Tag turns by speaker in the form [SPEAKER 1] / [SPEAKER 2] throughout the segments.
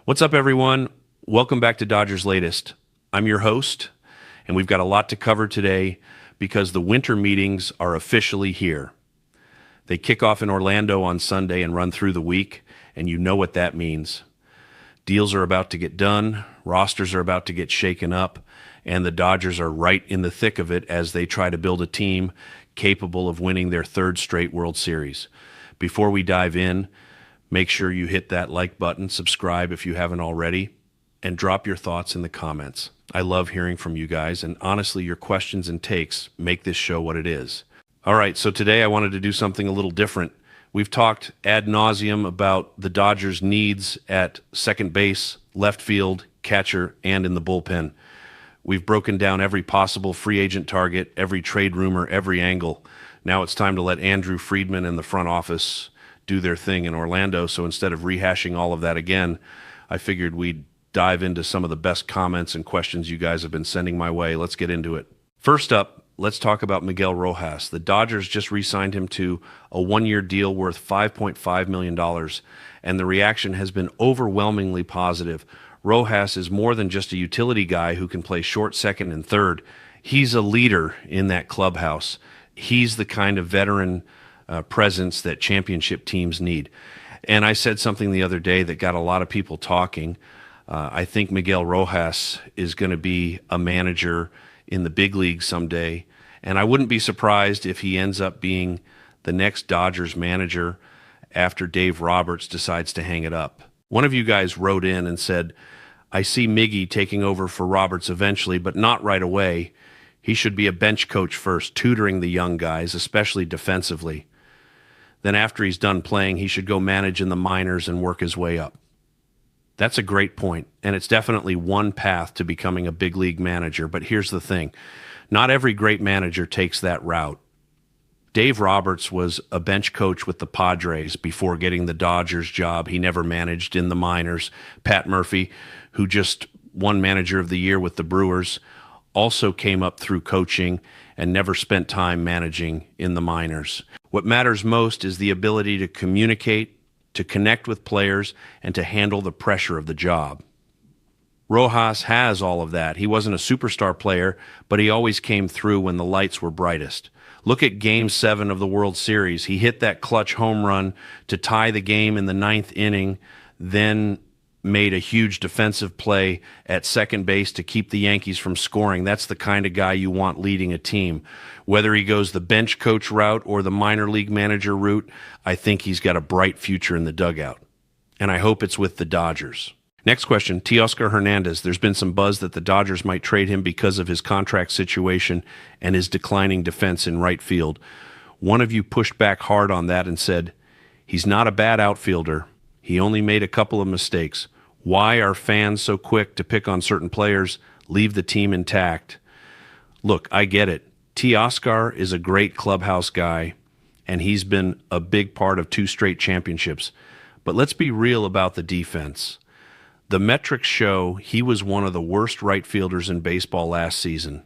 [SPEAKER 1] What's up, everyone? Welcome back to Dodgers Latest. I'm your host, and we've got a lot to cover today because the winter meetings are officially here. They kick off in Orlando on Sunday and run through the week, and you know what that means. Deals are about to get done, rosters are about to get shaken up, and the Dodgers are right in the thick of it as they try to build a team capable of winning their third straight World Series. Before we dive in, make sure you hit that like button, subscribe if you haven't already, and drop your thoughts in the comments. I love hearing from you guys, and honestly, your questions and takes make this show what it is. All right, so today I wanted to do something a little different. We've talked ad nauseum about the Dodgers' needs at second base, left field, catcher, and in the bullpen. We've broken down every possible free agent target, every trade rumor, every angle. Now it's time to let Andrew Friedman and the front office do their thing in Orlando. So instead of rehashing all of that again, I figured we'd dive into some of the best comments and questions you guys have been sending my way. Let's get into it. First up, let's talk about Miguel Rojas. The Dodgers just re-signed him to a one-year deal worth $5.5 million, and the reaction has been overwhelmingly positive. Rojas is more than just a utility guy who can play short, second, and third. He's a leader in that clubhouse. He's the kind of veteran presence that championship teams need. And I said something the other day that got a lot of people talking. I think Miguel Rojas is going to be a manager in the big league someday, and I wouldn't be surprised if he ends up being the next Dodgers manager after Dave Roberts decides to hang it up. One of you guys wrote in and said, I see Miggy taking over for Roberts eventually, but not right away. He should be a bench coach first, tutoring the young guys, especially defensively. Then after he's done playing, he should go manage in the minors and work his way up. That's a great point, and it's definitely one path to becoming a big league manager. But here's the thing. Not every great manager takes that route. Dave Roberts was a bench coach with the Padres before getting the Dodgers job. He never managed in the minors. Pat Murphy, who just won Manager of the Year with the Brewers, also came up through coaching and never spent time managing in the minors. What matters most is the ability to communicate, to connect with players, and to handle the pressure of the job. Rojas has all of that. He wasn't a superstar player, but he always came through when the lights were brightest. Look at Game 7 of the World Series. He hit that clutch home run to tie the game in the ninth inning, then made a huge defensive play at second base to keep the Yankees from scoring. That's the kind of guy you want leading a team. Whether he goes the bench coach route or the minor league manager route, I think he's got a bright future in the dugout. And I hope it's with the Dodgers. Next question, Teoscar Hernandez. There's been some buzz that the Dodgers might trade him because of his contract situation and his declining defense in right field. One of you pushed back hard on that and said, he's not a bad outfielder. He only made a couple of mistakes. Why are fans so quick to pick on certain players, leave the team intact? Look, I get it. Teoscar is a great clubhouse guy, and he's been a big part of 2 straight championships. But let's be real about the defense. The metrics show he was one of the worst right fielders in baseball last season.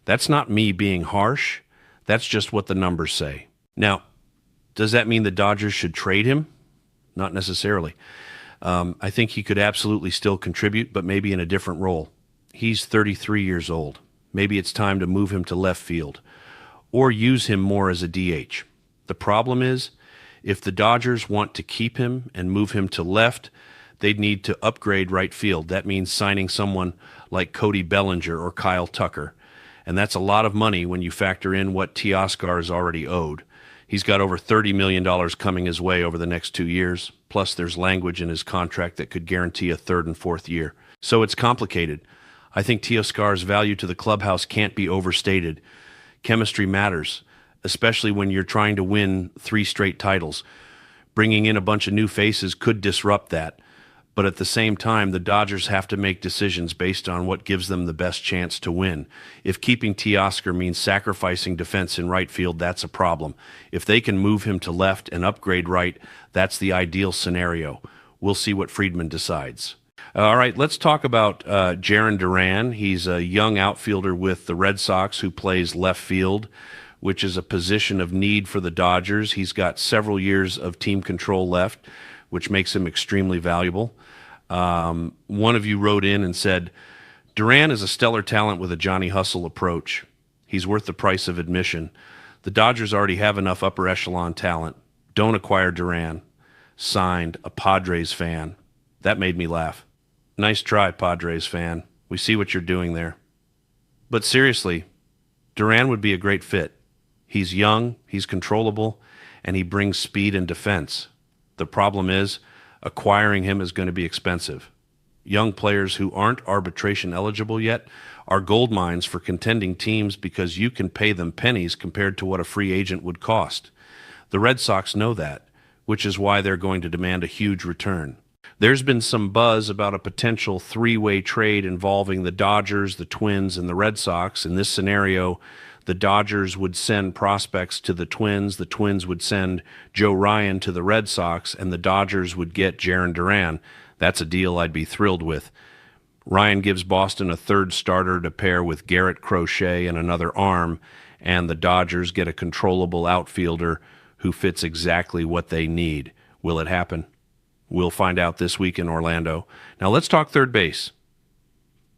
[SPEAKER 1] That's not me being harsh. That's just what the numbers say. Now, does that mean the Dodgers should trade him? Not necessarily. I think he could absolutely still contribute, but maybe in a different role. He's 33 years old. Maybe it's time to move him to left field or use him more as a DH. The problem is, if the Dodgers want to keep him and move him to left, they'd need to upgrade right field. That means signing someone like Cody Bellinger or Kyle Tucker. And that's a lot of money when you factor in what Teoscar is already owed. He's got over $30 million coming his way over the next 2 years. Plus, there's language in his contract that could guarantee a third and fourth year. So it's complicated. I think Teoscar's value to the clubhouse can't be overstated. Chemistry matters, especially when you're trying to win 3 straight titles. Bringing in a bunch of new faces could disrupt that. But at the same time, the Dodgers have to make decisions based on what gives them the best chance to win. If keeping Teoscar means sacrificing defense in right field, that's a problem. If they can move him to left and upgrade right, that's the ideal scenario. We'll see what Friedman decides. All right, let's talk about Jarren Duran. He's a young outfielder with the Red Sox who plays left field, which is a position of need for the Dodgers. He's got several years of team control left, which makes him extremely valuable. One of you wrote in and said, Duran is a stellar talent with a Johnny Hustle approach. He's worth the price of admission. The Dodgers already have enough upper echelon talent. Don't acquire Duran. Signed, a Padres fan. That made me laugh. Nice try, Padres fan. We see what you're doing there. But seriously, Duran would be a great fit. He's young, he's controllable, and he brings speed and defense. The problem is, acquiring him is going to be expensive. Young players who aren't arbitration eligible yet are gold mines for contending teams because you can pay them pennies compared to what a free agent would cost. The Red Sox know that, which is why they're going to demand a huge return. There's been some buzz about a potential three-way trade involving the Dodgers, the Twins, and the Red Sox. In this scenario, the Dodgers would send prospects to the Twins would send Joe Ryan to the Red Sox, and the Dodgers would get Jarren Duran. That's a deal I'd be thrilled with. Ryan gives Boston a third starter to pair with Garrett Crochet and another arm, and the Dodgers get a controllable outfielder who fits exactly what they need. Will it happen? We'll find out this week in Orlando. Now let's talk third base.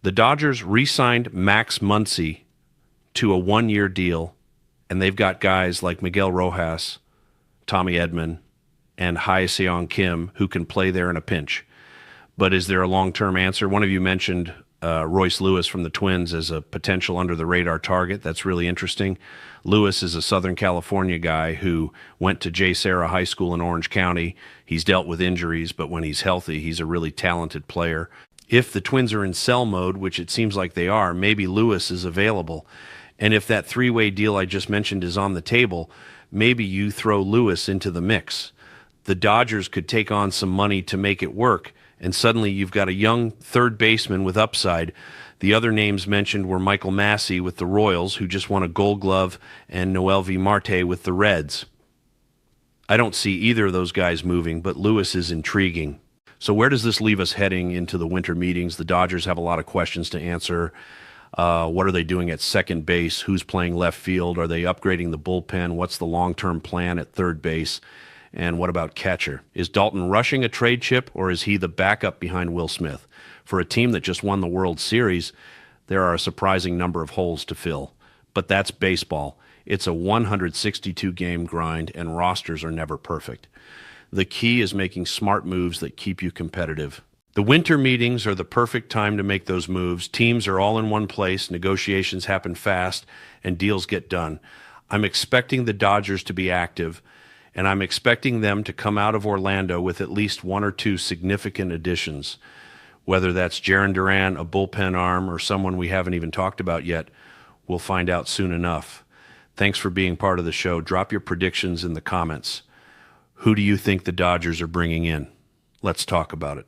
[SPEAKER 1] The Dodgers re-signed Max Muncy to a one-year deal, and they've got guys like Miguel Rojas, Tommy Edman, and Hye-Seong Kim who can play there in a pinch. But is there a long-term answer? One of you mentioned Royce Lewis from the Twins as a potential under-the-radar target. That's really interesting. Lewis is a Southern California guy who went to J. Sarah High School in Orange County. He's dealt with injuries, but when he's healthy, he's a really talented player. If the Twins are in sell mode, which it seems like they are, maybe Lewis is available. And if that three-way deal I just mentioned is on the table, maybe you throw Lewis into the mix. The Dodgers could take on some money to make it work, and suddenly you've got a young third baseman with upside. The other names mentioned were Michael Massey with the Royals, who just won a Gold Glove, and Noel V. Marte with the Reds. I don't see either of those guys moving, but Lewis is intriguing. So where does this leave us heading into the winter meetings? The Dodgers have a lot of questions to answer. What are they doing at second base? Who's playing left field? Are they upgrading the bullpen? What's the long-term plan at third base? And what about catcher? Is Dalton rushing a trade chip, or is he the backup behind Will Smith? For a team that just won the World Series, there are a surprising number of holes to fill. But that's baseball. It's a 162-game grind, and rosters are never perfect. The key is making smart moves that keep you competitive. The winter meetings are the perfect time to make those moves. Teams are all in one place, negotiations happen fast, and deals get done. I'm expecting the Dodgers to be active, and I'm expecting them to come out of Orlando with at least one or two significant additions. Whether that's Jarren Duran, a bullpen arm, or someone we haven't even talked about yet, we'll find out soon enough. Thanks for being part of the show. Drop your predictions in the comments. Who do you think the Dodgers are bringing in? Let's talk about it.